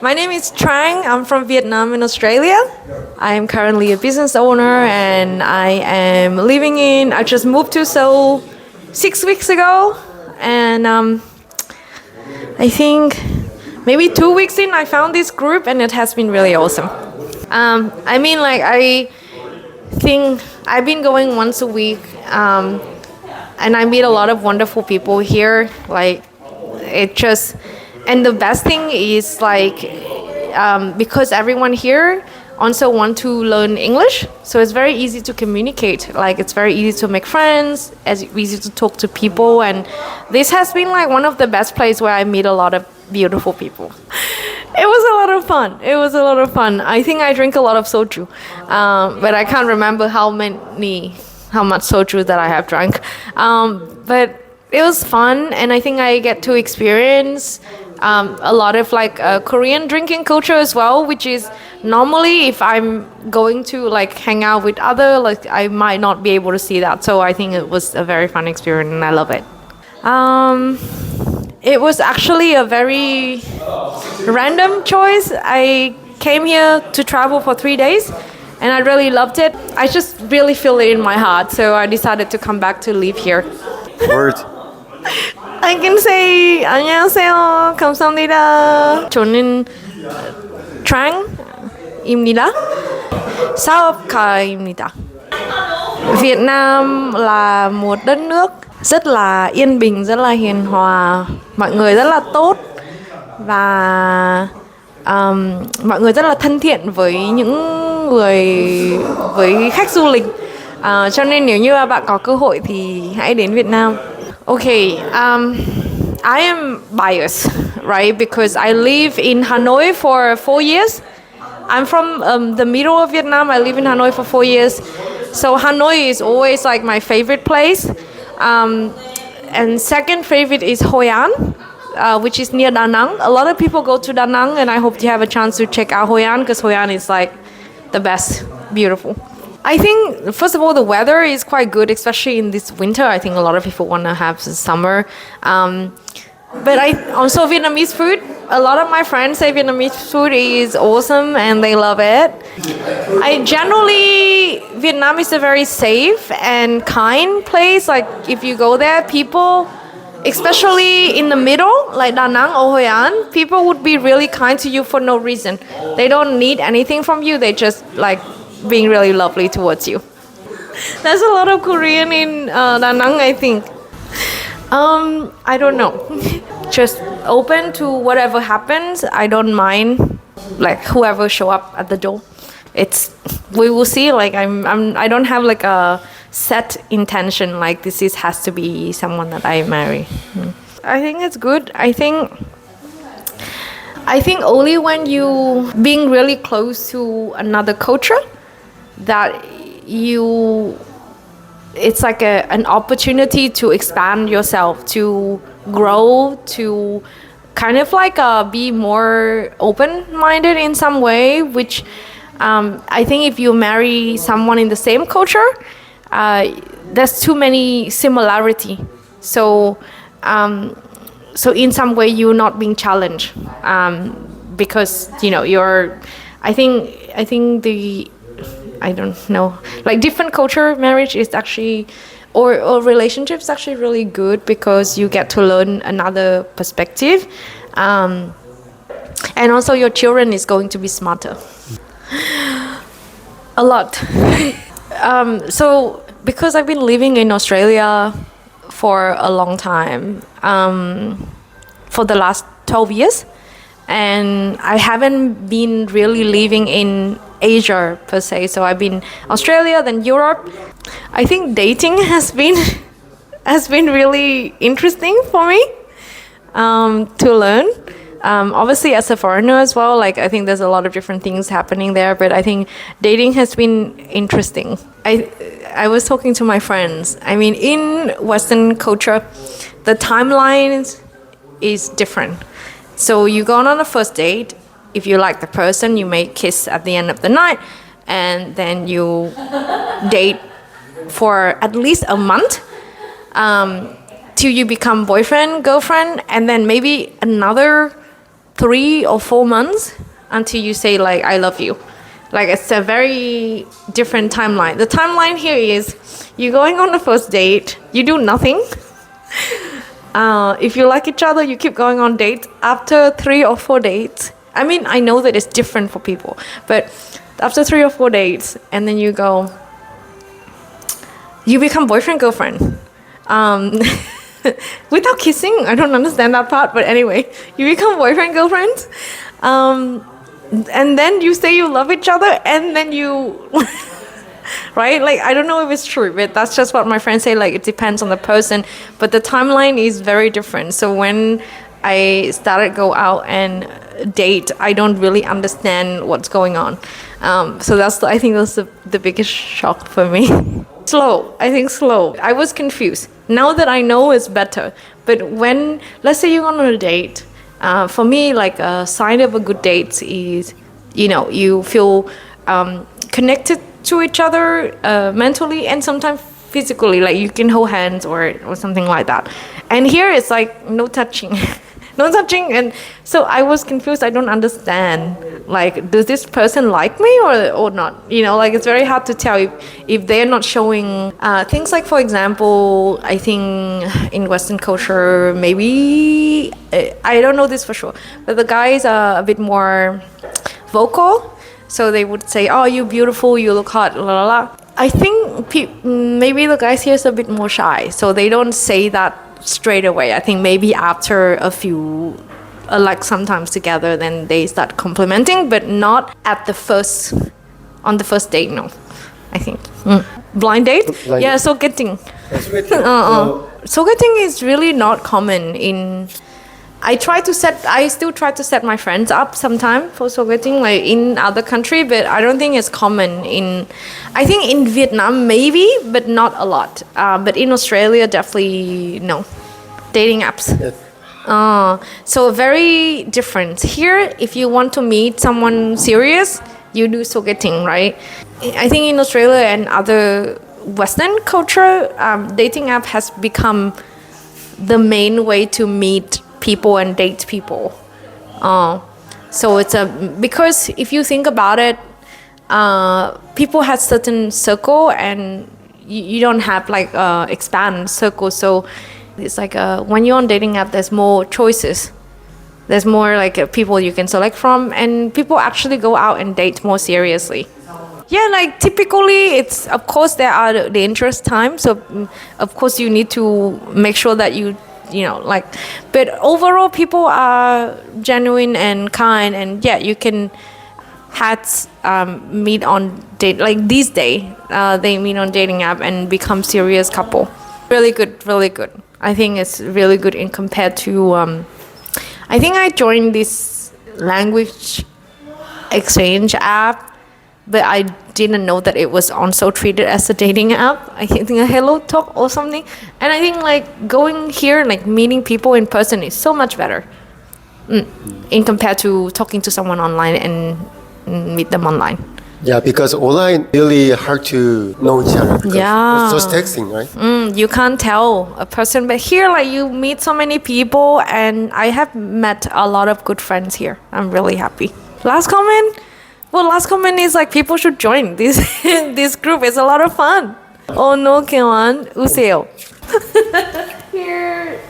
My name is Trang. I'm from Vietnam in Australia. I am currently a business owner and I just moved to Seoul 6 weeks ago. And I think maybe 2 weeks in, I found this group and it has been really awesome. I think I've been going once a week and I meet a lot of wonderful people here. And the best thing is because everyone here also want to learn English, so it's very easy to communicate. It's very easy to make friends, it's easy to talk to people, and this has been one of the best places where I meet a lot of beautiful people. It was a lot of fun. I think I drink a lot of soju, but I can't remember how much soju that I have drunk. But it was fun, and I think I get to experience a lot of Korean drinking culture as well, which is normally if I'm going to hang out with other, I might not be able to see that. So I think it was a very fun experience and I love it. It was actually a very random choice. I came here to travel for 3 days and I really loved it. I just really feel it in my heart, so I decided to come back to live here. Word. I can say 안녕하세요, 감사합니다. 저는 Trang입니다. 사업가입니다. Việt Nam là một đất nước rất là yên bình, rất là hiền hòa, mọi người rất là tốt và mọi người rất là thân thiện với với khách du lịch. Cho nên nếu như bạn có cơ hội thì hãy đến Việt Nam. Okay, I am biased, right? Because I live in Hanoi for 4 years. I'm from the middle of Vietnam. I live in Hanoi for 4 years. So Hanoi is always my favorite place. And second favorite is Hoi An, which is near Da Nang. A lot of people go to Da Nang, and I hope you have a chance to check out Hoi An, because Hoi An is the best, beautiful. I think, first of all, the weather is quite good, especially in this winter. I think a lot of people want to have the summer. But also Vietnamese food. A lot of my friends say Vietnamese food is awesome and they love it. Vietnam is a very safe and kind place. If you go there, people, especially in the middle, like Da Nang or Hoi An, people would be really kind to you for no reason. They don't need anything from you. They just being really lovely towards you. There's a lot of Korean in Da Nang, I think. I don't know. Just open to whatever happens. I don't mind whoever show up at the door. We will see. I don't have a set intention this has to be someone that I marry. I think it's good. I think only when you being really close to another culture that it's an opportunity to expand yourself, to grow, to kind of be more open-minded in some way, which I think if you marry someone in the same culture, there's too many similarity. So in some way you're not being challenged because I don't know, different culture marriage is actually or relationships actually really good because you get to learn another perspective, and also your children is going to be smarter. A lot. So because I've been living in Australia for a long time, for the last 12 years, and I haven't been really living in Asia per se. So I've been Australia, then Europe. I think dating has been really interesting for me to learn. Obviously as a foreigner as well, I think there's a lot of different things happening there, but I think dating has been interesting. I was talking to my friends. In Western culture, the timeline is different. So you go on a first date. If you like the person, you may kiss at the end of the night, and then you date for at least a month till you become boyfriend, girlfriend, and then maybe another 3 or 4 months until you say like I love you. Like it's a very different timeline. The timeline here is you're going on the first date, you do nothing. If you like each other, you keep going on dates. After 3 or 4 dates, I mean, I know that it's different for people, but after 3 or 4 dates, and then you go, you become boyfriend, girlfriend. Without kissing, I don't understand that part, but anyway, you become boyfriend, girlfriend. And then you say you love each other, and then you, right? Like, I don't know if it's true, but that's just what my friends say. Like, it depends on the person, but the timeline is very different. So when I started go out and date, I don't really understand what's going on. So I think that's the biggest shock for me. Slow. I was confused. Now that I know, it's better. But when, let's say you're on a date, for me, like a sign of a good date is, you feel connected to each other mentally and sometimes physically, like you can hold hands or something like that. And here it's like no touching. No touching, and so I was confused. I don't understand. Like, does this person like me or not? Like it's very hard to tell if they're not showing things like, for example, I think in Western culture, maybe I don't know this for sure, but the guys are a bit more vocal. So they would say, "Oh, you're beautiful. You look hot." La la la. I think maybe the guys here is a bit more shy, so they don't say that straight away. I think maybe after a few, like sometimes together, then they start complimenting, but not on the first date. No, I think blind date. Yeah, sogeting. Sogeting is really not common in. I still try to set my friends up sometime for sogeting, like in other country, but I don't think it's common I think in Vietnam maybe, but not a lot. But in Australia, definitely no. Dating apps. Yes. So very different. Here, if you want to meet someone serious, you do sogeting, right? I think in Australia and other Western culture, dating app has become the main way to meet people and date people. So it's because if you think about it, people have certain circle and you don't have like expand circle. So it's like when you're on dating app, there's more choices. There's more like people you can select from, and people actually go out and date more seriously. Yeah, like typically it's, of course there are the interest times. So of course you need to make sure that but overall people are genuine and kind, and yeah, you can meet on date, like these days they meet on dating app and become serious couple. Really good. I think it's really good in compared to I think I joined this language exchange app, but I didn't know that it was also treated as a dating app. I think a Hello Talk or something. And I think like going here, like meeting people in person is so much better in compared to talking to someone online and meet them online. Yeah, because online really hard to know each other. Yeah. It's just texting, right? You can't tell a person, but here like you meet so many people, and I have met a lot of good friends here. I'm really happy. Last comment is like people should join this this group. It's a lot of fun. 언어교환 우세요. Here